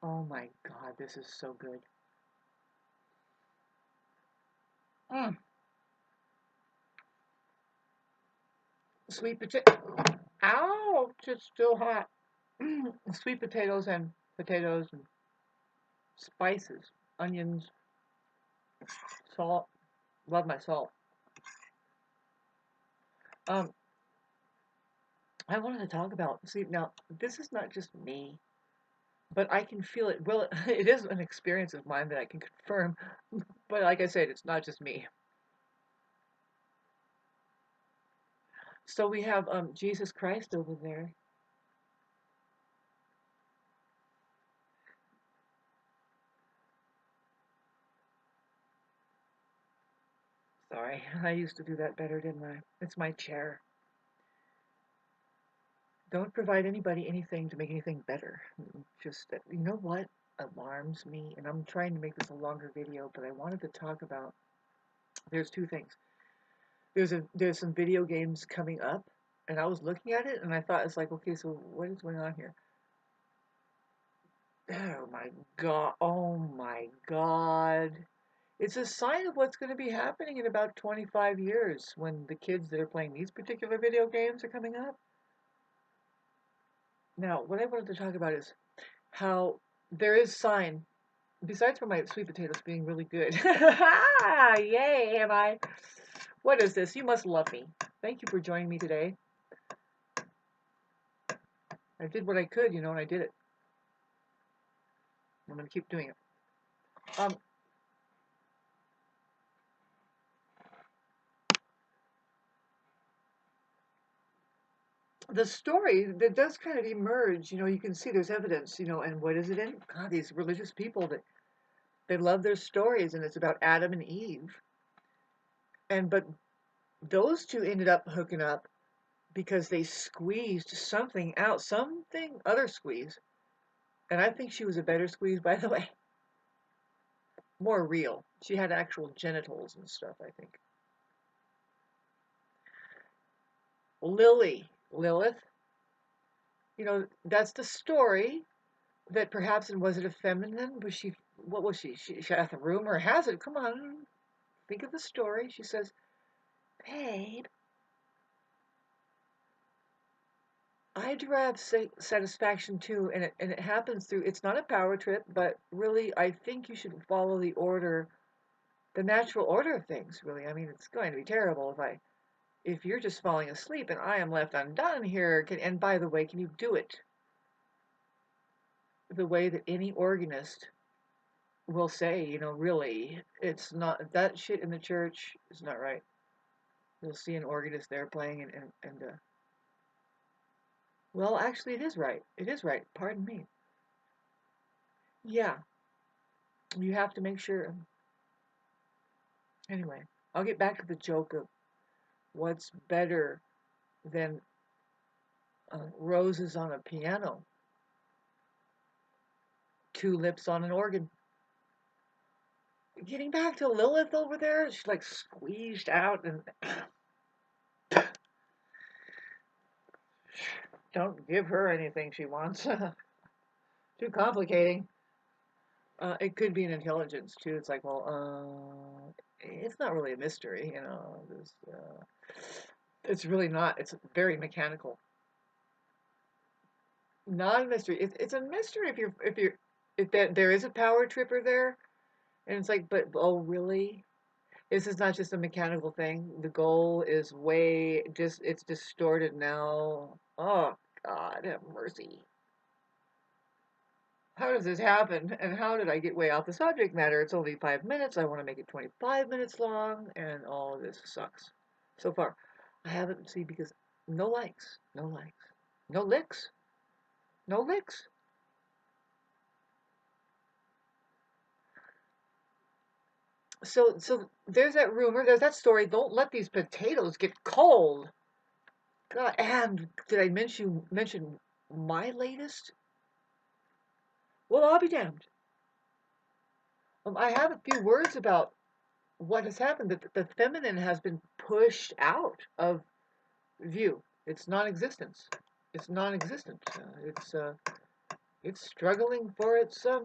Oh my God, this is so good. Mm. Sweet potato. Ouch, it's still hot. Sweet potatoes and spices, onions, salt. Love my salt. Um, I wanted to talk about, see, now, this is not just me, but I can feel it. Well, it is an experience of mine that I can confirm, but like I said, it's not just me. So we have Jesus Christ over there. Sorry, I used to do that better, didn't I? It's my chair. Don't provide anybody anything to make anything better. Just, you know what alarms me? And I'm trying to make this a longer video, but I wanted to talk about, there's two things. There's some video games coming up, and I was looking at it and I thought, it's like, okay, so what is going on here? Oh my God. Oh my God. It's a sign of what's going to be happening in about 25 years when the kids that are playing these particular video games are coming up. Now, what I wanted to talk about is how there is sign, besides for my sweet potatoes being really good. Yay, am I? What is this? You must love me. Thank you for joining me today. I did what I could, and I did it. I'm going to keep doing it. Um, the story that does kind of emerge, you can see there's evidence, and what is it in? God, these religious people that they love their stories, and it's about Adam and Eve. But those two ended up hooking up because they squeezed something out, something other squeeze. And I think she was a better squeeze, by the way. More real. She had actual genitals and stuff, I think. Lilith, that's the story that perhaps, and was it a feminine? What was she? She the rumor has it, come on, think of the story. She says, babe, I derive satisfaction too, and it happens through, it's not a power trip, but really, I think you should follow the natural order of things, really. I mean, it's going to be terrible if you're just falling asleep and I am left undone here. And by the way, can you do it the way that any organist will say, really, it's not, that shit in the church is not right. You'll see an organist there playing well, actually, it is right. It is right. Pardon me. Yeah, you have to make sure. Anyway, I'll get back to the joke of what's better than roses on a piano, tulips on an organ. Getting back to Lilith over there, she's like squeezed out and don't give her anything she wants. Too complicating. It could be an intelligence too. It's like, well, it's not really a mystery, it's really not. It's very mechanical. Not a mystery. It's a mystery if there is a power tripper there, and it's like, but oh really? This is not just a mechanical thing. The goal is it's distorted now. Oh God, have mercy. How does this happen? And how did I get way off the subject matter? It's only 5 minutes. I want to make it 25 minutes long, and all of this sucks. So far, I haven't seen because no likes, no likes, no licks, no licks. So there's that rumor, there's that story. Don't let these potatoes get cold. God, and did I mention my latest? Well, I'll be damned. I have a few words about what has happened. That the feminine has been pushed out of view. It's non-existence. It's non-existent. It's It's struggling for its uh,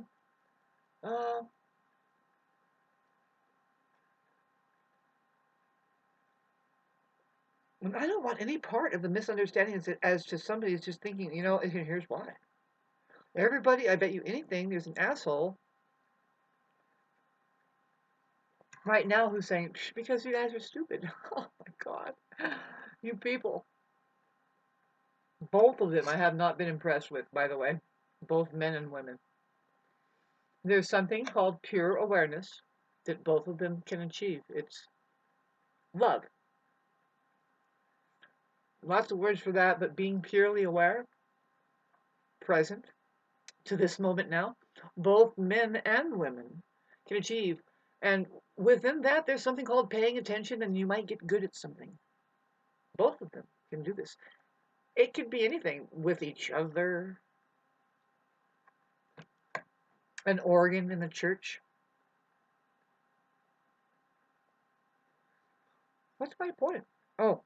and I don't want any part of the misunderstanding as to somebody who's just thinking, and here's why. Everybody, I bet you anything, there's an asshole right now who's saying, because you guys are stupid. Oh my God. You people. Both of them I have not been impressed with, by the way. Both men and women. There's something called pure awareness that both of them can achieve. It's love. Lots of words for that, but being purely aware, present to this moment now, both men and women can achieve. And within that, there's something called paying attention, and you might get good at something. Both of them can do this. It could be anything with each other, an organ in the church. What's my point? Oh,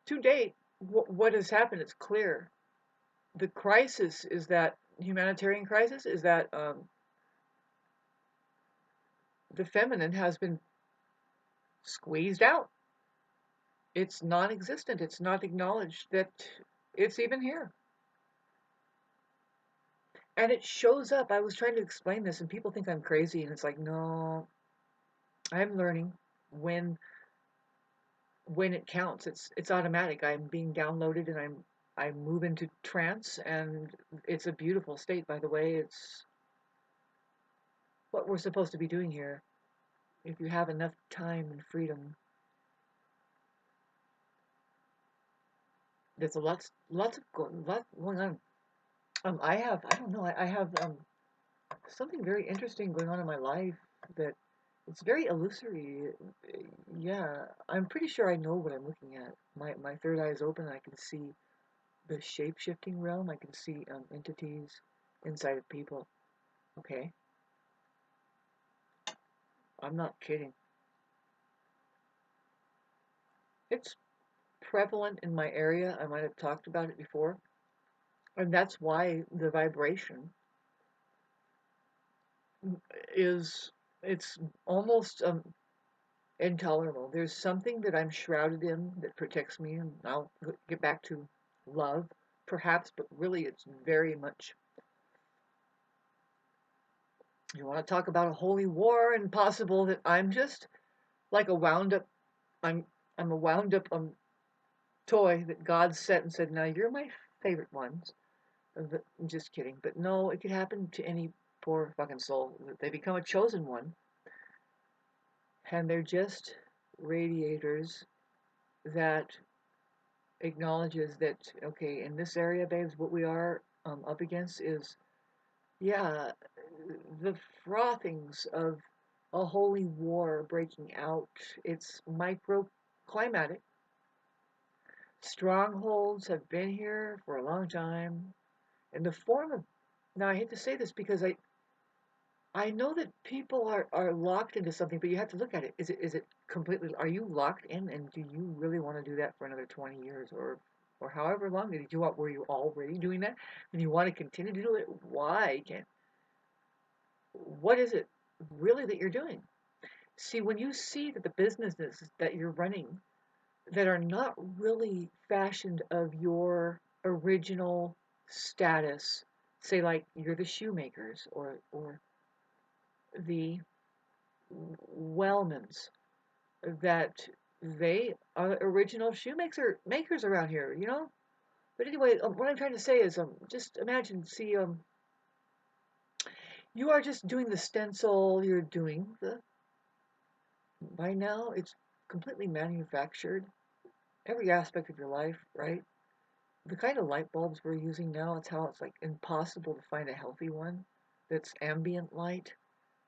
to date, what has happened is clear. The crisis is that humanitarian crisis is that the feminine has been squeezed out. It's non-existent. It's not acknowledged that it's even here. And it shows up. I was trying to explain this, and people think I'm crazy, and it's like, no, I'm learning when when it counts. It's automatic. I'm being downloaded, and I move into trance, and it's a beautiful state. By the way, it's what we're supposed to be doing here. If you have enough time and freedom, there's lot going on. I don't know. I have something very interesting going on in my life that it's very illusory. Yeah, I'm pretty sure I know what I'm looking at. My third eye is open and I can see the shape-shifting realm. I can see entities inside of people. Okay, I'm not kidding. It's prevalent in my area. I might have talked about it before. And that's why the vibration is, it's almost intolerable. There's something that I'm shrouded in that protects me, and I'll get back to love, perhaps, but really it's very much. You want to talk about a holy war and possible that I'm just like a wound up. I'm I'm a wound up toy that God set and said, "Now you're my favorite ones." I'm just kidding, but no, it could happen to any poor fucking soul. They become a chosen one, and they're just radiators that acknowledges that, okay, in this area, babes, what we are up against is, yeah, the frothings of a holy war breaking out. It's microclimatic. Strongholds have been here for a long time in the form of. Now, I hate to say this because I know that people are locked into something, but you have to look at it. Is it completely? Are you locked in, and do you really want to do that for another 20 years or however long did you want? Were you already doing that, and you want to continue to do it? Why can't? What is it really that you're doing? See, when you see that the businesses that you're running that are not really fashioned of your original status, say like you're the shoemakers or the Wellmans, that they are the original makers around here, you know? But anyway, what I'm trying to say is, just imagine, see, you are just doing the stencil, you're doing by now, it's completely manufactured, every aspect of your life, right? The kind of light bulbs we're using now, it's how it's like impossible to find a healthy one that's ambient light,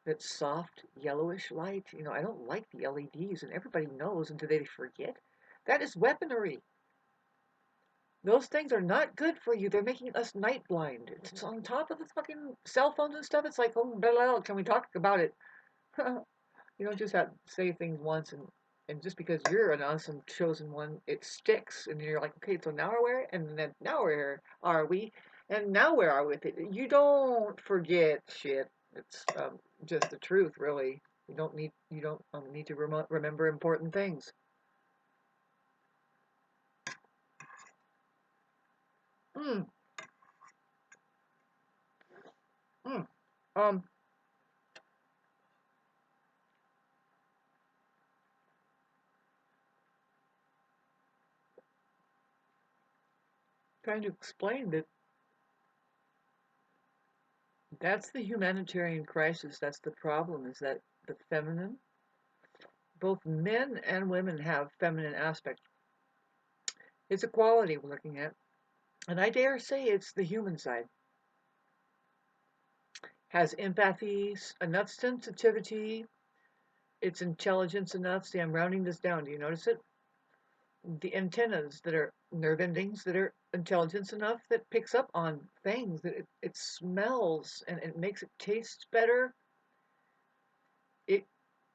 that's soft, yellowish light. I don't like the LEDs, and everybody knows until they forget. That is weaponry. Those things are not good for you. They're making us night blind. It's on top of the fucking cell phones and stuff. It's like, oh, blah, blah, blah. Can we talk about it? You don't just have to say things once and And just because you're an awesome chosen one, it sticks. And you're like, okay, so now we're where? And then now where are we? And now where are we with it? You don't forget shit. It's just the truth, really. You don't need to remember important things. Mm, mm. Um, Trying to explain that that's the humanitarian crisis. That's the problem. Is that the feminine, both men and women have feminine aspects. It's a quality we're looking at, and I dare say it's the human side. Has empathy, enough sensitivity, its intelligence enough. See, I'm rounding this down. Do you notice it? The antennas that are nerve endings that are intelligence enough that picks up on things, that it smells and it makes it taste better. It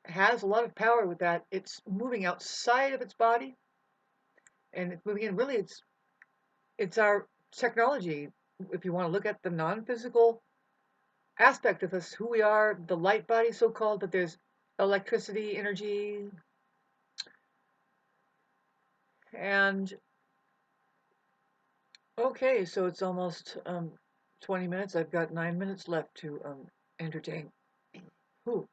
has a lot of power with that. It's moving outside of its body and it's moving in. Really, it's our technology. If you want to look at the non-physical aspect of us, who we are, the light body so called, but there's electricity, energy, and okay, so it's almost 20 minutes. I've got 9 minutes left to entertain. Who?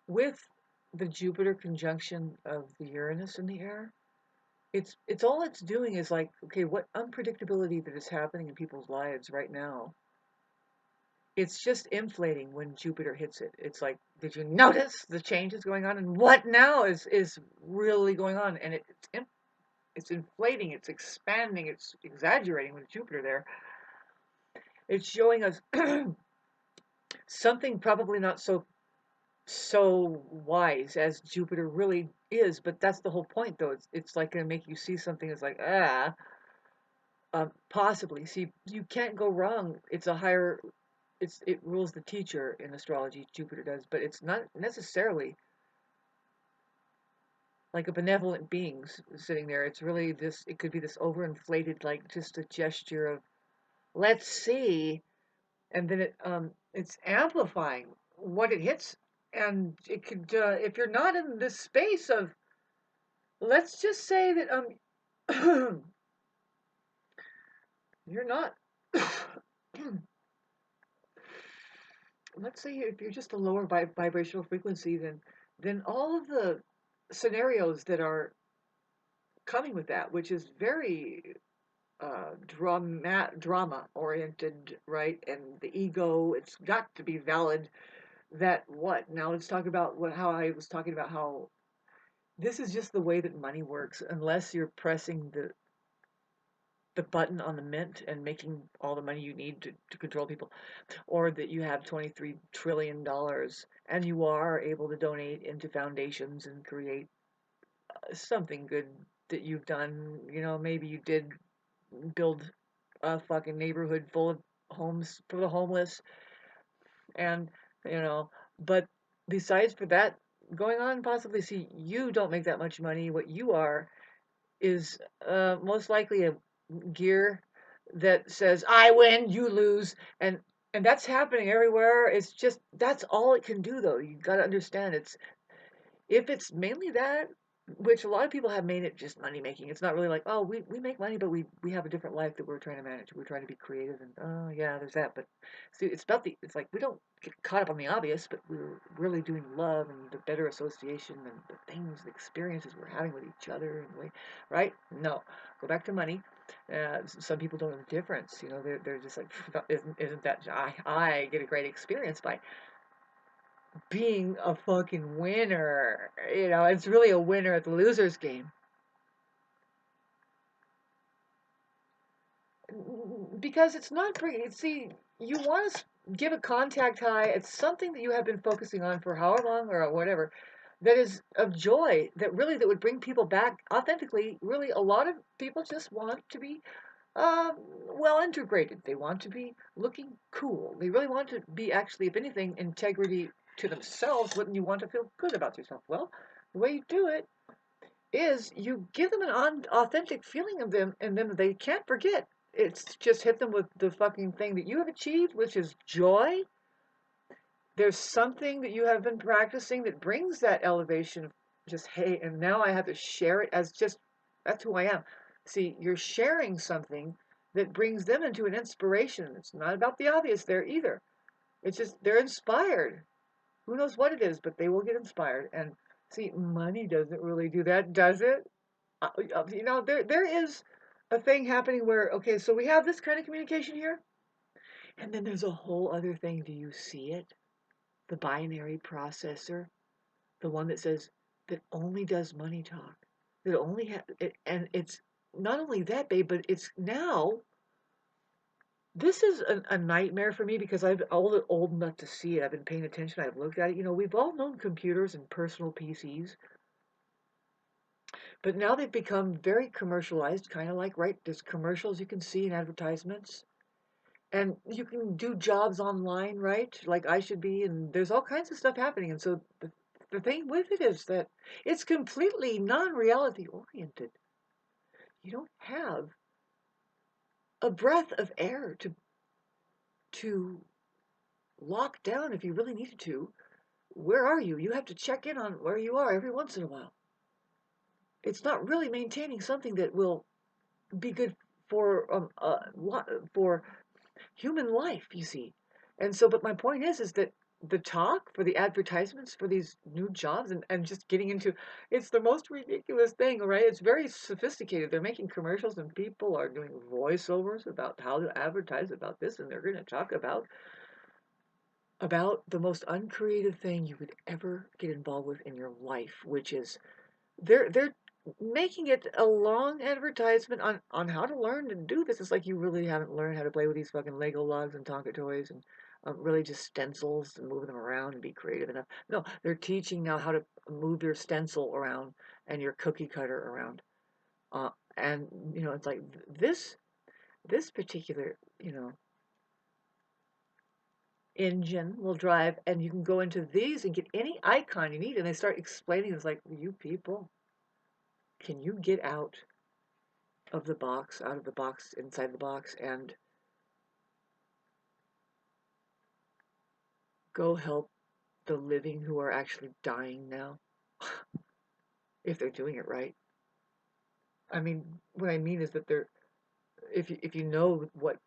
With the Jupiter conjunction of the Uranus in the air, it's all it's doing is like, okay, what unpredictability that is happening in people's lives right now. It's just inflating when Jupiter hits it. It's like, did you notice the changes going on? And what now is really going on? And it's inflating, it's expanding, it's exaggerating with Jupiter there. It's showing us something probably not so wise as Jupiter really is, but that's the whole point, though. It's like going to make you see something that's like possibly. See, you can't go wrong. It's a higher. It rules the teacher in astrology. Jupiter does, but it's not necessarily like a benevolent being sitting there. It's really this. It could be this overinflated, like just a gesture of let's see, and then it's amplifying what it hits, and it could if you're not in this space of let's just say that you're not let's say if you're just a lower vibrational frequency, then all of the scenarios that are coming with that, which is very drama oriented, right? And the ego, it's got to be valid. That what now? Let's talk about what how I was talking about how this is just the way that money works. Unless you're pressing the button on the mint and making all the money you need to control people, or that you have $23 trillion and you are able to donate into foundations and create something good that you've done. Maybe you did build a fucking neighborhood full of homes for the homeless, and you know, but besides for that going on, possibly see you don't make that much money. What you are is most likely a gear that says I win, you lose, and that's happening everywhere. It's just that's all it can do, though. You got to understand if it's mainly that, which a lot of people have made it just money making. It's not really like, oh, we make money, but we have a different life that we're trying to manage. We're trying to be creative, and oh yeah, there's that. But see, it's like we don't get caught up on the obvious, but we're really doing love and the better association and the things, the experiences we're having with each other, and right? No, go back to money. Some people don't know the difference. They're just like, isn't that I get a great experience by being a fucking winner. It's really a winner at the loser's game. Because it's not bringing, see, you want to give a contact high. It's something that you have been focusing on for however long or whatever that is of joy, that would bring people back authentically. Really, a lot of people just want to be um, well integrated. They want to be looking cool. They really want to be actually, if anything, integrity to themselves, wouldn't you want to feel good about yourself? Well, the way you do it is you give them an authentic feeling of them and them they can't forget. It's just hit them with the fucking thing that you have achieved, which is joy. There's something that you have been practicing that brings that elevation of just, hey, and now I have to share it as just, that's who I am. See, you're sharing something that brings them into an inspiration. It's not about the obvious there either. It's just they're inspired. Who knows what it is, but they will get inspired. And see, money doesn't really do that, does it? There is a thing happening where, okay, so we have this kind of communication here, and then there's a whole other thing. Do you see it? The binary processor, the one that says that only does money talk, that only it, and it's not only that, babe, but it's now. This is a nightmare for me because I'm old enough to see it. I've been paying attention. I've looked at it. We've all known computers and personal PCs, but now they've become very commercialized, kind of like, right? There's commercials you can see in advertisements, and you can do jobs online, right? Like I should be, and there's all kinds of stuff happening. And so the thing with it is that it's completely non-reality oriented. You don't have a breath of air to lock down if you really needed to. Where are you? You have to check in on where you are every once in a while. It's not really maintaining something that will be good for human life, you see. And so, but my point is that the talk for the advertisements for these new jobs and just getting into it's the most ridiculous thing, right? It's very sophisticated. They're making commercials and people are doing voiceovers about how to advertise about this, and they're going to talk about the most uncreative thing you could ever get involved with in your life, which is they're making it a long advertisement on how to learn to do this. It's like you really haven't learned how to play with these fucking Lego logs and Tonka toys and really just stencils and move them around and be creative enough. No, they're teaching now how to move your stencil around and your cookie cutter around. And it's like this particular engine will drive, and you can go into these and get any icon you need. And they start explaining. It's like, you people, can you get out of the box, out of the box, inside the box, and go help the living who are actually dying now, if they're doing it right. I mean, what I mean is that if you know what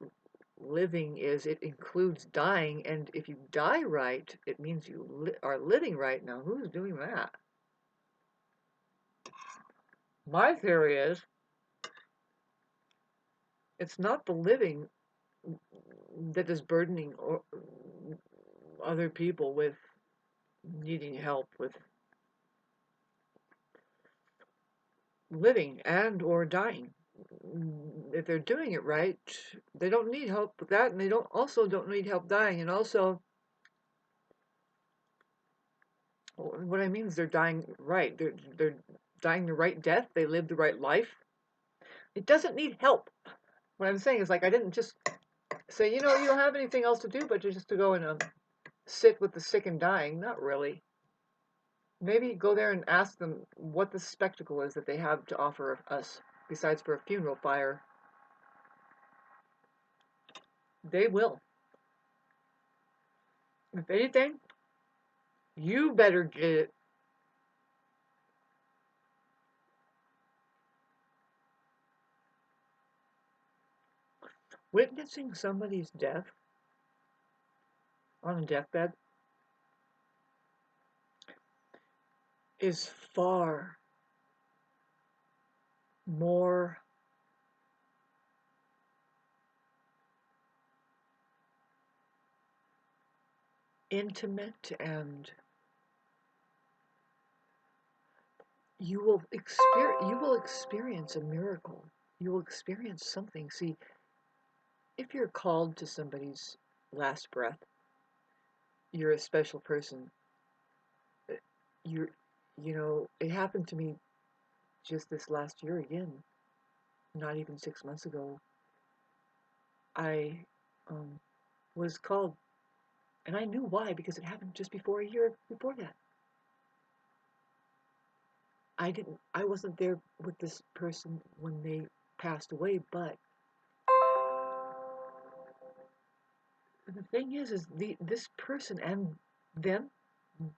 living is, it includes dying, and if you die right, it means you are living right. Now, who's doing that? My theory is it's not the living that is burdening other people with needing help with living and or dying. If they're doing it right, they don't need help with that, and they don't need help dying. And also, what I mean is they're dying right. They're dying the right death. They live the right life. It doesn't need help. What I'm saying is, like, I didn't just say, you don't have anything else to do but just to go and sit with the sick and dying. Not really. Maybe go there and ask them what the spectacle is that they have to offer us, besides for a funeral fire. They will. If anything, you better get it. Witnessing somebody's death on a deathbed is far more intimate, and you will experience a miracle. You will experience something. See, if you're called to somebody's last breath, you're a special person. You're, it happened to me just this last year again. Not even 6 months ago, I was called And I knew why, because it happened just before a year before that. I wasn't there with this person when they passed away, but the thing is this person and them,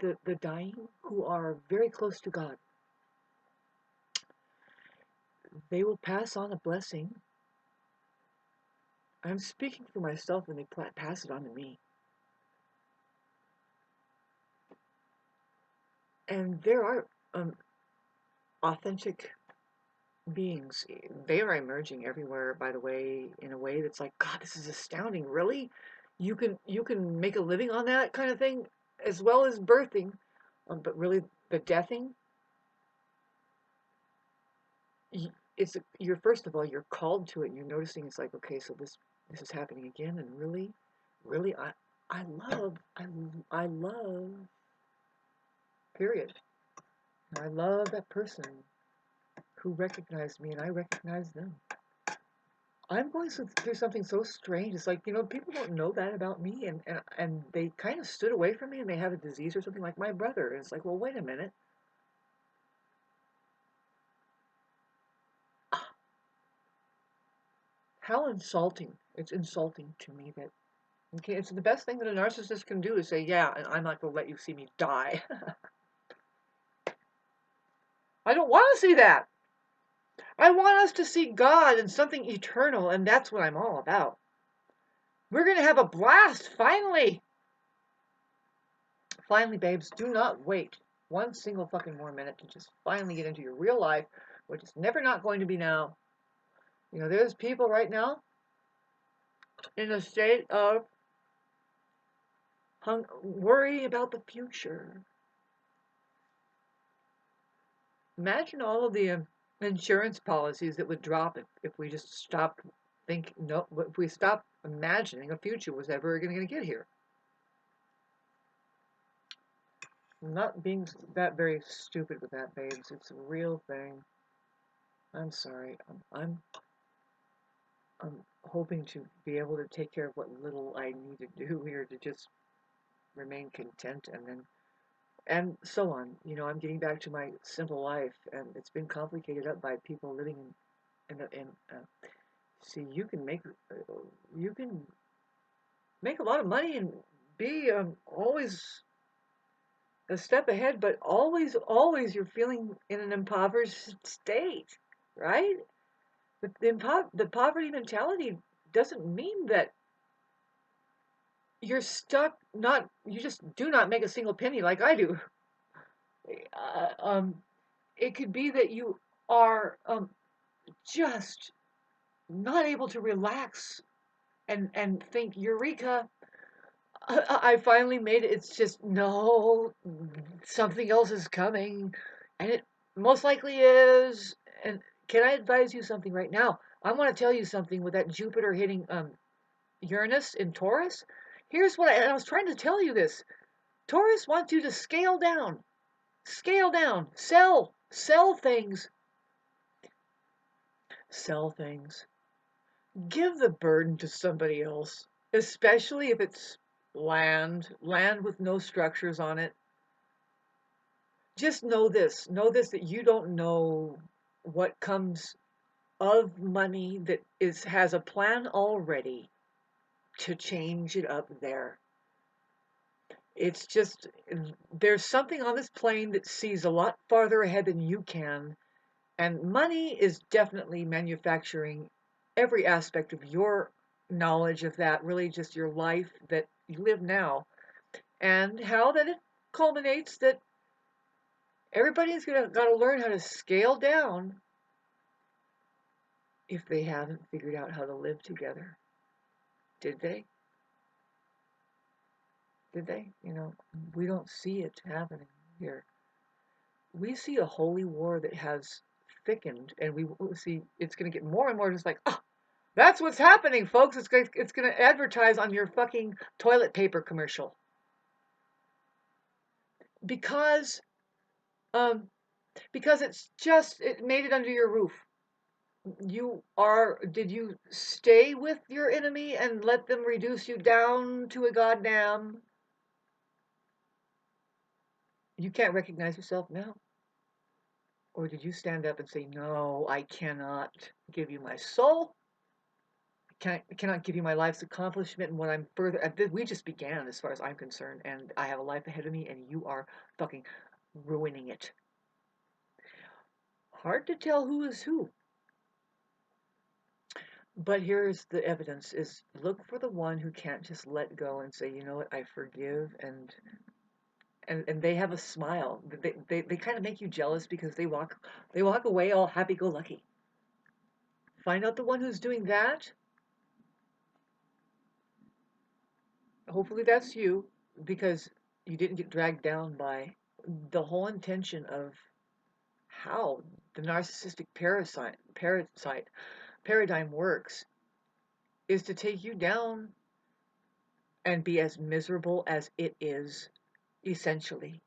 the dying who are very close to God, they will pass on a blessing. I'm speaking for myself when they pass it on to me. And there are authentic beings. They are emerging everywhere, by the way, in a way that's like, God, this is astounding. Really? You can make a living on that kind of thing, as well as birthing. But really, the deathing, it's you're first of all you're called to it. And you're noticing it's like, okay, so this is happening again, and really, I love I love period. I love that person who recognized me, and I recognize them. I'm going through something so strange. It's like, people don't know that about me, and they kind of stood away from me, and they have a disease or something, like my brother. And it's like, well, wait a minute. How insulting. It's insulting to me that, okay, it's the best thing that a narcissist can do is say, yeah, and I'm not going to let you see me die. I don't want to see that. I want us to see God and something eternal, and that's what I'm all about. We're going to have a blast, finally. Finally, babes, do not wait one single fucking more minute to just finally get into your real life, which is never not going to be now. There's people right now in a state of worry about the future. Imagine all of the insurance policies that would drop if we just stopped thinking, no, if we stopped imagining a future was ever going to get here. I'm not being that very stupid with that, babes. It's a real thing. I'm sorry. I'm hoping to be able to take care of what little I need to do here to just remain content, and so on. I'm getting back to my simple life, and it's been complicated up by people living in see, you can make a lot of money and be always a step ahead, but always you're feeling in an impoverished state, right? The poverty mentality doesn't mean that you're stuck. Not you just do not make a single penny like I do. Uh, um, it could be that you are just not able to relax and think, Eureka! I finally made it. It's just no, something else is coming, and it most likely is. And can I advise you something right now? I want to tell you something with that Jupiter hitting Uranus in Taurus. Here's what I was trying to tell you this. Taurus wants you to scale down, sell things, sell things. Give the burden to somebody else, especially if it's land with no structures on it. Just know this that you don't know what comes of money that has a plan already to change it up there. It's just there's something on this plane that sees a lot farther ahead than you can, and money is definitely manufacturing every aspect of your knowledge of that, really just your life that you live now, and how that it culminates that everybody's got to learn how to scale down if they haven't figured out how to live together. Did they? Did they? We don't see it happening here. We see a holy war that has thickened, and we see it's going to get more and more just like, oh, that's what's happening, folks. It's going to advertise on your fucking toilet paper commercial. Because um because it made it under your roof. Did you stay with your enemy and let them reduce you down to a goddamn You can't recognize yourself now? Or did you stand up and say, no, I cannot give you my soul? Cannot give you my life's accomplishment and what I'm further. We just began, as far as I'm concerned, and I have a life ahead of me, and you are fucking ruining it. Hard to tell who is who. But here's the evidence: is look for the one who can't just let go and say, you know what, I forgive, and they have a smile. They kind of make you jealous because they walk away all happy go lucky. Find out the one who's doing that. Hopefully that's you, because you didn't get dragged down by the whole intention of how the narcissistic parasite paradigm works is to take you down and be as miserable as it is, essentially.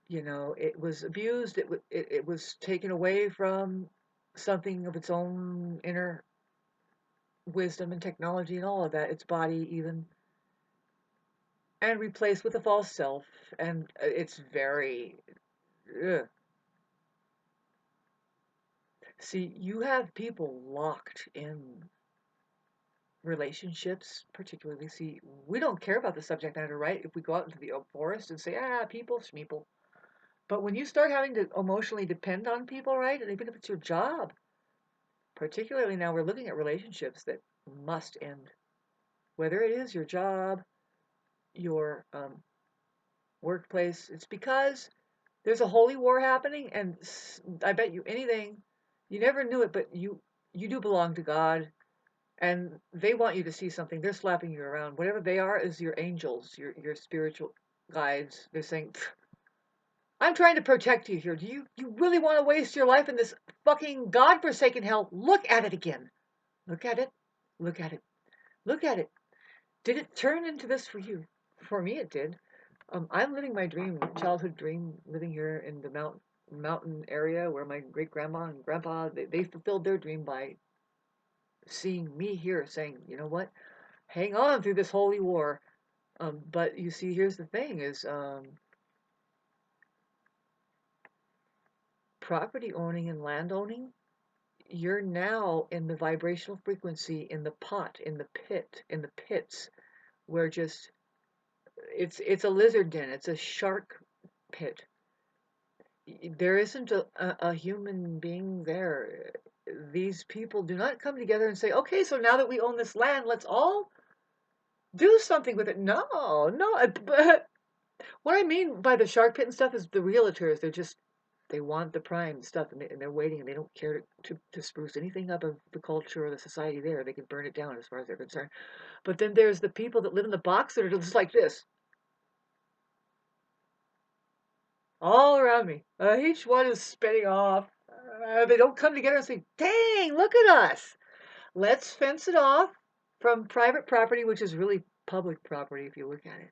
You know, it was abused, it was taken away from something of its own inner wisdom and technology and all of that, its body even, and replaced with a false self. And it's very, ugh. See, you have people locked in relationships, particularly. See, we don't care about the subject matter, right? If we go out into the forest and say, people, schmeeple. But when you start having to emotionally depend on people, right? And even if it's your job, particularly now we're looking at relationships that must end. Whether it is your job, your workplace, it's because there's a holy war happening, and I bet you anything, you never knew it, but you do belong to God, and they want you to see something. They're slapping you around. Whatever they are is your angels, your spiritual guides. They're saying, I'm trying to protect you here. Do you really want to waste your life in this fucking godforsaken hell? Look at it again. Look at it. Look at it. Look at it. Did it turn into this for you? For me, it did. I'm living my dream, childhood dream, living here in the mountain area where my great grandma and grandpa they fulfilled their dream by seeing me here, saying, you know what, hang on through this holy war. But you see, here's the thing: is property owning and land owning. You're now in the vibrational frequency, in the pot, in the pit, in the pits, where just it's a lizard den, it's a shark pit. There isn't a human being there. These people do not come together and say, okay, so now that we own this land, let's all do something with it. No, no. But what I mean by the shark pit and stuff is the realtors. They want the prime stuff, and they're waiting, and they don't care to spruce anything up of the culture or the society there. They can burn it down as far as they're concerned. But then there's the people that live in the box that are just like this, all around me. Each one is spinning off. They don't come together and say, dang, look at us. Let's fence it off from private property, which is really public property if you look at it.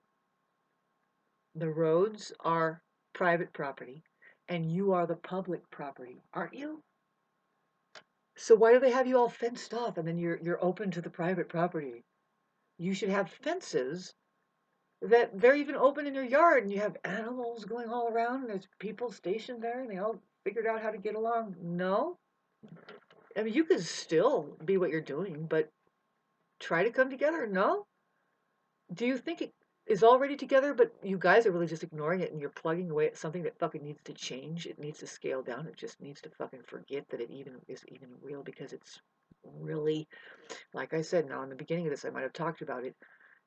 The roads are private property, and you are the public property, aren't you? So why do they have you all fenced off and then you're open to the private property? You should have fences that they're even open in your yard, and you have animals going all around, and there's people stationed there, and they all figured out how to get along. No? I mean, you could still be what you're doing, but try to come together. No? Do you think it is already together, but you guys are really just ignoring it, and you're plugging away at something that fucking needs to change? It needs to scale down. It just needs to fucking forget that it even is even real, because it's really, like I said, now in the beginning of this, I might have talked about it.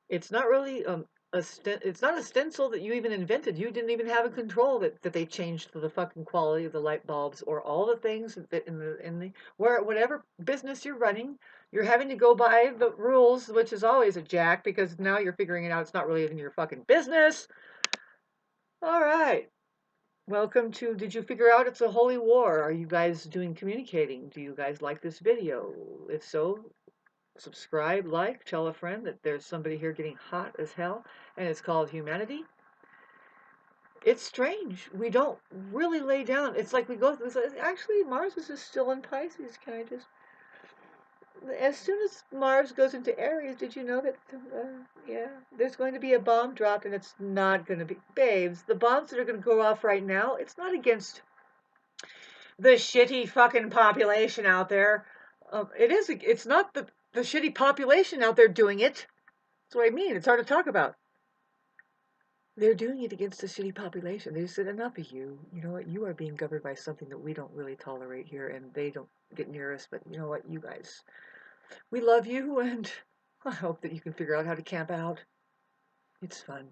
It's not really it's not a stencil that you even invented. You didn't even have a control that they changed the fucking quality of the light bulbs or all the things that in the where whatever business you're running, you're having to go by the rules, which is always a jack, because now you're figuring it out. It's not really even your fucking business. All right. Welcome to Did You Figure Out It's a Holy War? Are you guys doing communicating? Do you guys like this video? If so, subscribe, like, tell a friend that there's somebody here getting hot as hell, and it's called humanity. It's strange. We don't really lay down. It's like we go through this. Actually, Mars is still in Pisces. Can I just? as soon as Mars goes into Aries, did you know that, yeah, there's going to be a bomb dropped and it's not going to be, babes, the bombs that are going to go off right now, it's not against the shitty fucking population out there. It's not the shitty population out there doing it. That's what I mean. It's hard to talk about. They're doing it against the shitty population. They said, enough of you. You know what? You are being governed by something that we don't really tolerate here, and they don't get near us. But you know what? You guys, we love you, and I hope that you can figure out how to camp out. It's fun.